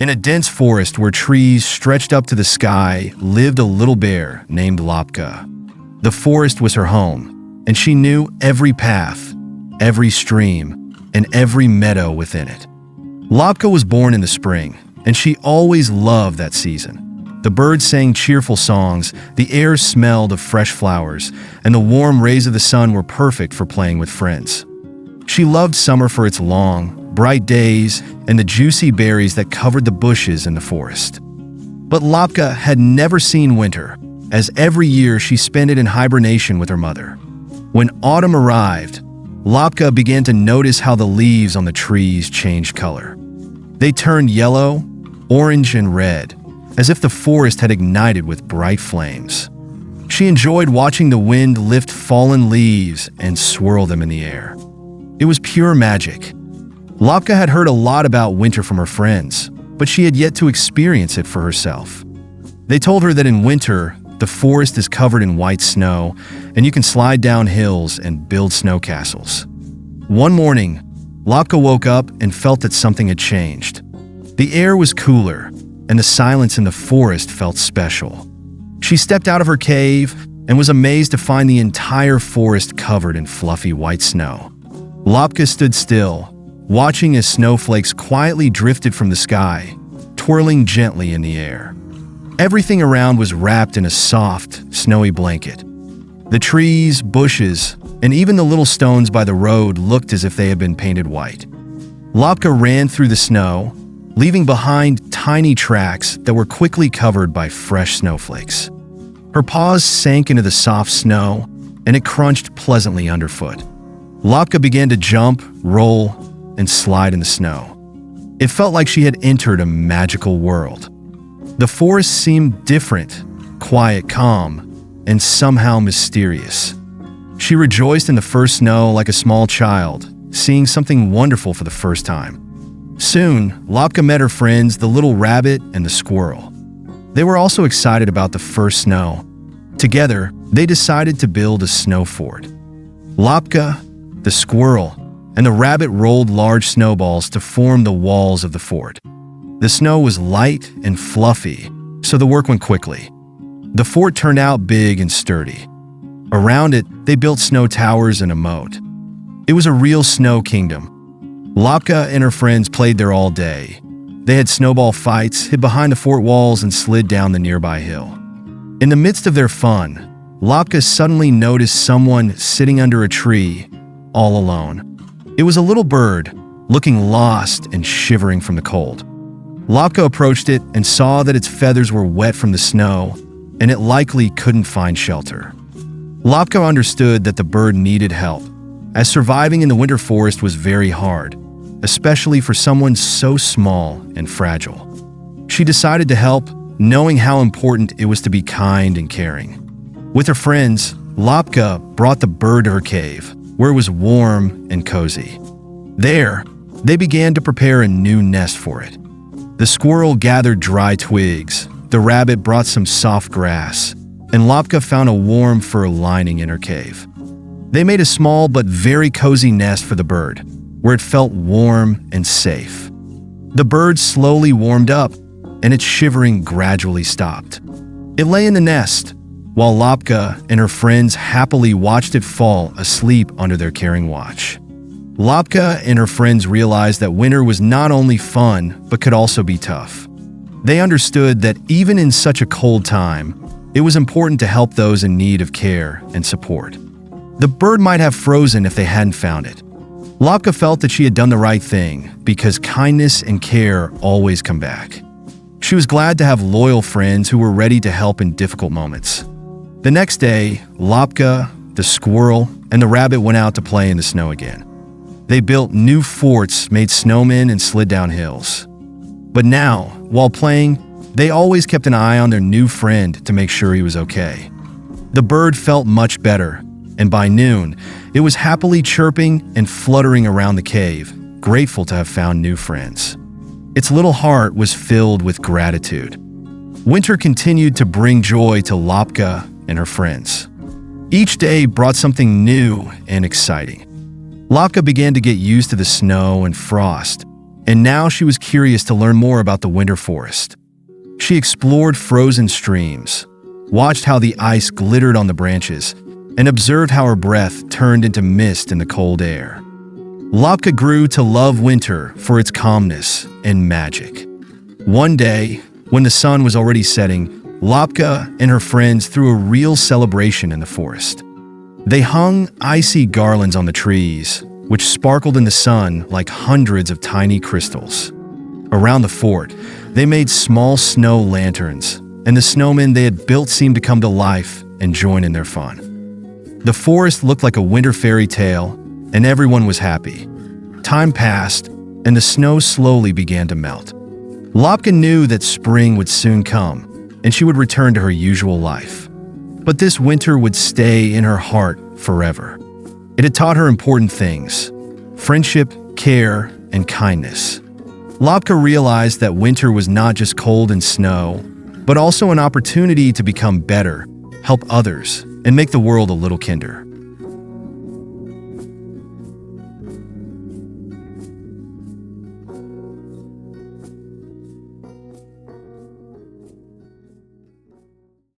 In a dense forest where trees stretched up to the sky lived a little bear named Lapka. The forest was her home, and she knew every path, every stream, and every meadow within it. Lapka was born in the spring, and she always loved that season. The birds sang cheerful songs, the air smelled of fresh flowers, and the warm rays of the sun were perfect for playing with friends. She loved summer for its long, bright days and the juicy berries that covered the bushes in the forest. But Lapka had never seen winter, as every year she spent it in hibernation with her mother. When autumn arrived, Lapka began to notice how the leaves on the trees changed color. They turned yellow, orange, and red, as if the forest had ignited with bright flames. She enjoyed watching the wind lift fallen leaves and swirl them in the air. It was pure magic. Lapka had heard a lot about winter from her friends, but she had yet to experience it for herself. They told her that in winter, the forest is covered in white snow, and you can slide down hills and build snow castles. One morning, Lapka woke up and felt that something had changed. The air was cooler, and the silence in the forest felt special. She stepped out of her cave and was amazed to find the entire forest covered in fluffy white snow. Lapka stood still, watching as snowflakes quietly drifted from the sky, twirling gently in the air. Everything around was wrapped in a soft, snowy blanket. The trees, bushes, and even the little stones by the road looked as if they had been painted white. Lapka ran through the snow, leaving behind tiny tracks that were quickly covered by fresh snowflakes. Her paws sank into the soft snow, and it crunched pleasantly underfoot. Lapka began to jump, roll, and slide in the snow. It felt like she had entered a magical world. The forest seemed different, quiet, calm, and somehow mysterious. She rejoiced in the first snow like a small child, seeing something wonderful for the first time. Soon, Lapka met her friends, the little rabbit and the squirrel. They were also excited about the first snow. Together, they decided to build a snow fort. Lapka, the squirrel, and the rabbit rolled large snowballs to form the walls of the fort. The snow was light and fluffy, so the work went quickly. The fort turned out big and sturdy. Around it, they built snow towers and a moat. It was a real snow kingdom. Lapka and her friends played there all day. They had snowball fights, hid behind the fort walls, and slid down the nearby hill. In the midst of their fun, Lapka suddenly noticed someone sitting under a tree, all alone. It was a little bird, looking lost and shivering from the cold. Lapka approached it and saw that its feathers were wet from the snow, and it likely couldn't find shelter. Lapka understood that the bird needed help, as surviving in the winter forest was very hard, especially for someone so small and fragile. She decided to help, knowing how important it was to be kind and caring. With her friends, Lapka brought the bird to her cave, where it was warm and cozy. There, they began to prepare a new nest for it. The squirrel gathered dry twigs, the rabbit brought some soft grass, and Lapka found a warm fur lining in her cave. They made a small but very cozy nest for the bird, where it felt warm and safe. The bird slowly warmed up, and its shivering gradually stopped. It lay in the nest, while Lapka and her friends happily watched it fall asleep under their caring watch. Lapka and her friends realized that winter was not only fun, but could also be tough. They understood that even in such a cold time, it was important to help those in need of care and support. The bird might have frozen if they hadn't found it. Lapka felt that she had done the right thing, because kindness and care always come back. She was glad to have loyal friends who were ready to help in difficult moments. The next day, Lapka, the squirrel, and the rabbit went out to play in the snow again. They built new forts, made snowmen, and slid down hills. But now, while playing, they always kept an eye on their new friend to make sure he was okay. The bird felt much better, and by noon, it was happily chirping and fluttering around the cave, grateful to have found new friends. Its little heart was filled with gratitude. Winter continued to bring joy to Lapka and her friends. Each day brought something new and exciting. Lapka began to get used to the snow and frost, and now she was curious to learn more about the winter forest. She explored frozen streams, watched how the ice glittered on the branches, and observed how her breath turned into mist in the cold air. Lapka grew to love winter for its calmness and magic. One day, when the sun was already setting, Lapka and her friends threw a real celebration in the forest. They hung icy garlands on the trees, which sparkled in the sun like hundreds of tiny crystals. Around the fort, they made small snow lanterns, and the snowmen they had built seemed to come to life and join in their fun. The forest looked like a winter fairy tale, and everyone was happy. Time passed, and the snow slowly began to melt. Lapka knew that spring would soon come, and she would return to her usual life. But this winter would stay in her heart forever. It had taught her important things: friendship, care, and kindness. Lapka realized that winter was not just cold and snow, but also an opportunity to become better, help others, and make the world a little kinder.